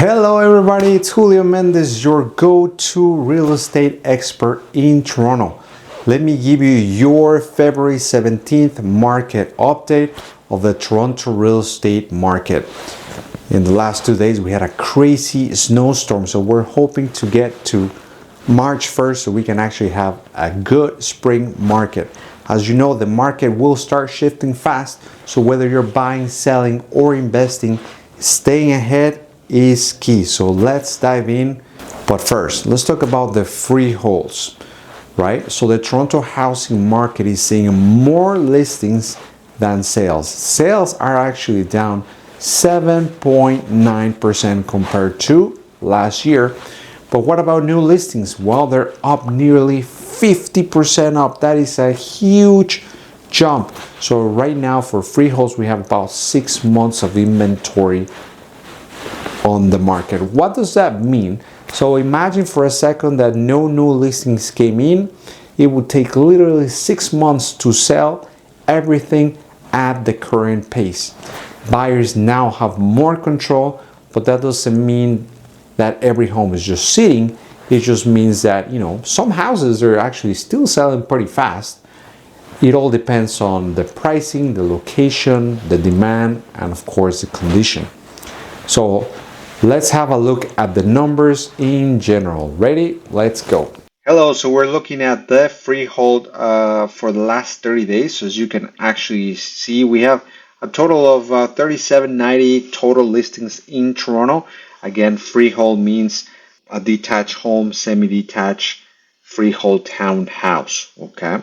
Hello everybody, it's Julio Mendez, your go-to real estate expert in Toronto. Let me give you your February 17th market update of the Toronto real estate market. In the last 2 days, we had a crazy snowstorm, so we're hoping to get to March 1st so we can actually have a good spring market. As you know, the market will start shifting fast, so whether you're buying, selling, or investing, staying ahead is key. So let's dive in. But first, let's talk about the freeholds, right? So the Toronto housing market is seeing more listings than sales. Sales are actually down 7.9% compared to last year. But what about new listings? Well, they're up nearly 50% up. That is a huge jump. So right now for freeholds, we have about 6 months of inventory on the market. What does that mean? So imagine for a second that no new listings came in. It would take literally 6 months to sell everything at the current pace. Buyers now have more control, but that doesn't mean that every home is just sitting. It just means that, some houses are actually still selling pretty fast. It all depends on the pricing, the location, the demand, and of course the condition. So let's have a look at the numbers in general. Ready? Let's go. Hello, so we're looking at the freehold for the last 30 days. So as you can actually see, we have a total of 3790 total listings in Toronto. Again, freehold means a detached home, semi-detached, freehold townhouse. Okay,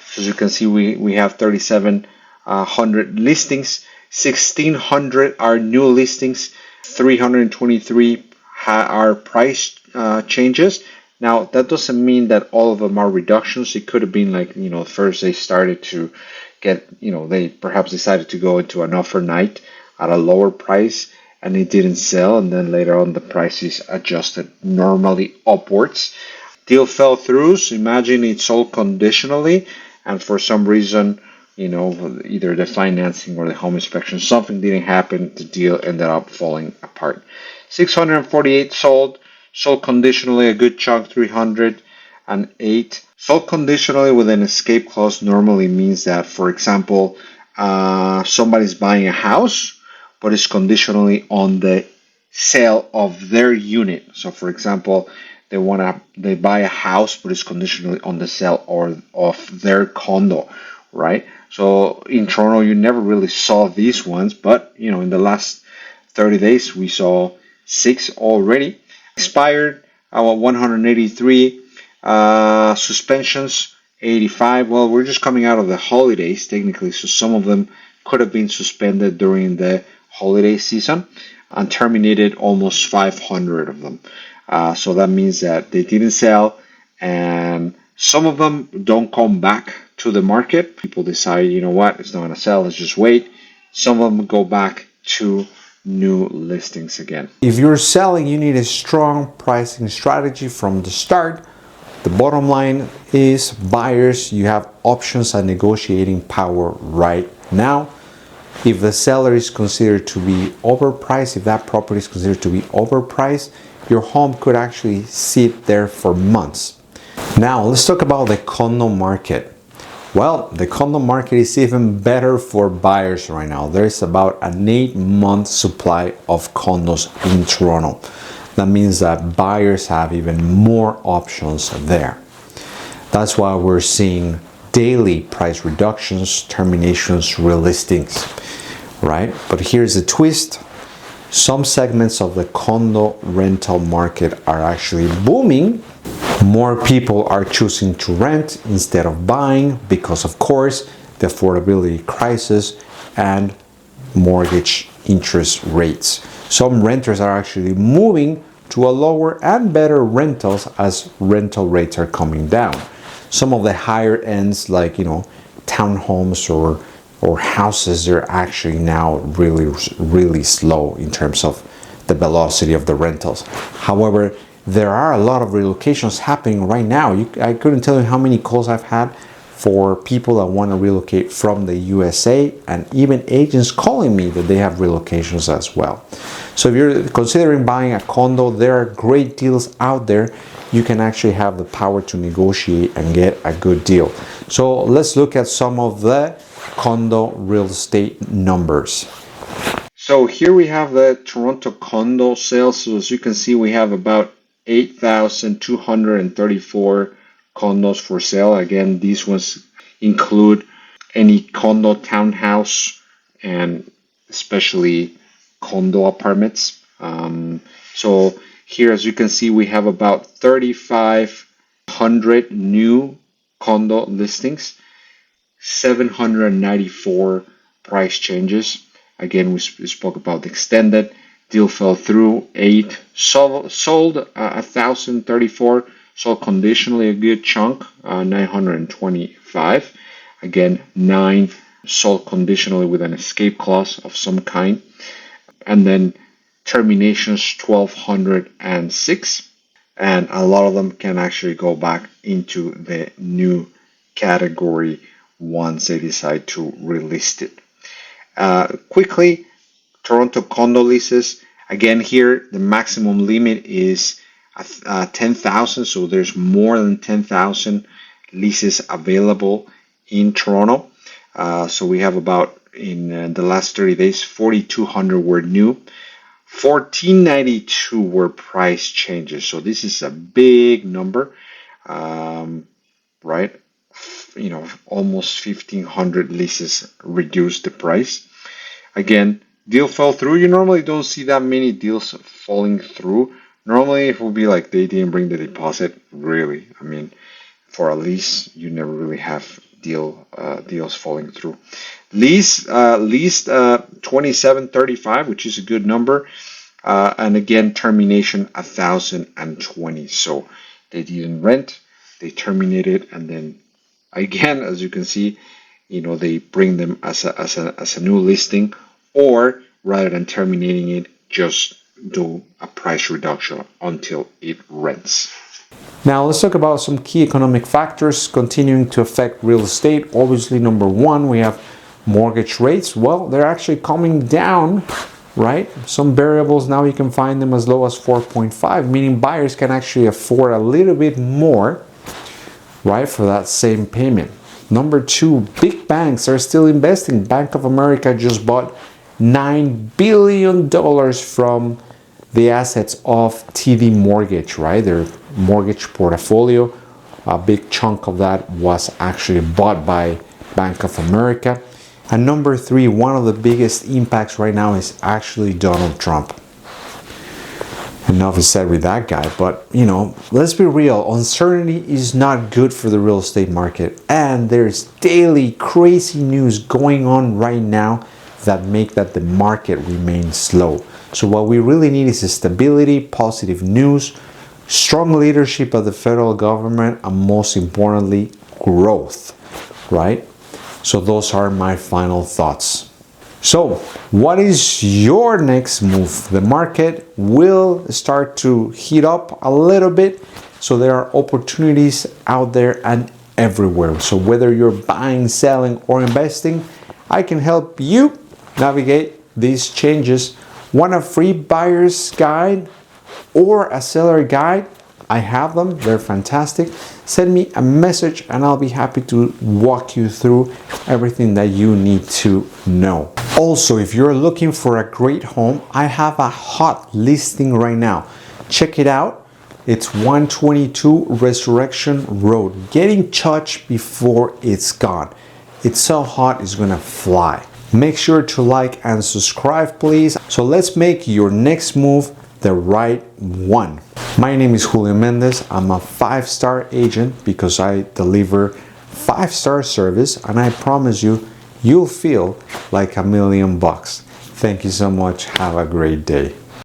so as you can see, we have 3,700 listings. 1,600 are new listings. 323 are price changes. Now, that doesn't mean that all of them are reductions. It could have been like, first they started to get, they perhaps decided to go into an offer night at a lower price and it didn't sell. And then later on, the price is adjusted normally upwards. Deal fell through. So imagine it sold conditionally. And for some reason, either the financing or the home inspection, something didn't happen, the deal ended up falling apart. 648 sold conditionally, a good chunk, 308. Sold conditionally with an escape clause normally means that, for example, somebody's buying a house, but it's conditionally on the sale of their unit. So, for example, they buy a house, but it's conditionally on the sale of their condo, right? So in Toronto, you never really saw these ones, but in the last 30 days, we saw 6 already. Expired, 183. Suspensions, 85. Well, we're just coming out of the holidays, technically, so some of them could have been suspended during the holiday season, and terminated almost 500 of them. So that means that they didn't sell, and some of them don't come back to the market. People decide, it's not going to sell, let's just wait. Some of them go back to new listings again. If you're selling, you need a strong pricing strategy from the start. The bottom line is buyers, you have options and negotiating power right now. If the seller is considered to be overpriced, if that property is considered to be overpriced, your home could actually sit there for months. Now, let's talk about the condo market. Well, the condo market is even better for buyers right now. There's about an 8-month supply of condos in Toronto. That means that buyers have even more options there. That's why we're seeing daily price reductions, terminations, relistings, right? But here's the twist. Some segments of the condo rental market are actually booming. More people are choosing to rent instead of buying because, of course, the affordability crisis and mortgage interest rates. Some renters are actually moving to a lower and better rentals as rental rates are coming down. Some of the higher ends, like townhomes or houses, are actually now really slow in terms of the velocity of the rentals. However, there are a lot of relocations happening right now. I couldn't tell you how many calls I've had for people that want to relocate from the USA, and even agents calling me that they have relocations as well. So if you're considering buying a condo, there are great deals out there. You can actually have the power to negotiate and get a good deal. So let's look at some of the condo real estate numbers. So here we have the Toronto condo sales. So as you can see, we have about 8,234 condos for sale. Again, these ones include any condo, townhouse, and especially condo apartments. So here, as you can see, we have about 3,500 new condo listings, 794 price changes. Again, we spoke about the extended. Deal fell through. 8 sold 1,034. Sold conditionally a good chunk, 925. Again, 9 sold conditionally with an escape clause of some kind. And then terminations 1,206. And a lot of them can actually go back into the new category once they decide to relist it. Quickly, Toronto condo leases. Again, here the maximum limit is 10,000, so there's more than 10,000 leases available in Toronto. So we have about, in the last 30 days, 4,200 were new, 1,492 were price changes. So this is a big number, right? You know, almost 1,500 leases reduced the price. Again, deal fell through. You normally don't see that many deals falling through. Normally, it will be like they didn't bring the deposit. Really, I mean, for a lease, you never really have deals falling through. Leased 2,735, which is a good number, and again, termination 1,020. So they didn't rent, they terminated, and then again, as you can see, you know, they bring them as a new listing, or rather than terminating it, just do a price reduction until it rents. Now let's talk about some key economic factors continuing to affect real estate. Obviously, number one, we have mortgage rates. Well, they're actually coming down, right? Some variables now you can find them as low as 4.5, meaning buyers can actually afford a little bit more, right, for that same payment. Number two, big banks are still investing. Bank of America just bought $9 billion from the assets of TD Mortgage, right? Their mortgage portfolio. A big chunk of that was actually bought by Bank of America. And number three, one of the biggest impacts right now is actually Donald Trump. Enough is said with that guy, but you know, let's be real, uncertainty is not good for the real estate market, and there's daily crazy news going on right now that make that the market remain slow. So what we really need is stability, positive news, strong leadership of the federal government, and most importantly, growth, right? So those are my final thoughts. So what is your next move? The market will start to heat up a little bit. So there are opportunities out there and everywhere. So whether you're buying, selling, or investing, I can help you navigate these changes. Want a free buyer's guide or a seller guide? I have them. They're fantastic. Send me a message and I'll be happy to walk you through everything that you need to know. Also, if you're looking for a great home, I have a hot listing right now. Check it out. It's 122 Resurrection Road. Get in touch before it's gone. It's so hot, it's gonna fly. Make sure to like and subscribe, please. So let's make your next move the right one. My name is Julio Mendez. I'm a 5-star agent because I deliver 5-star service, and I promise you, you'll feel like $1,000,000. Thank you so much. Have a great day.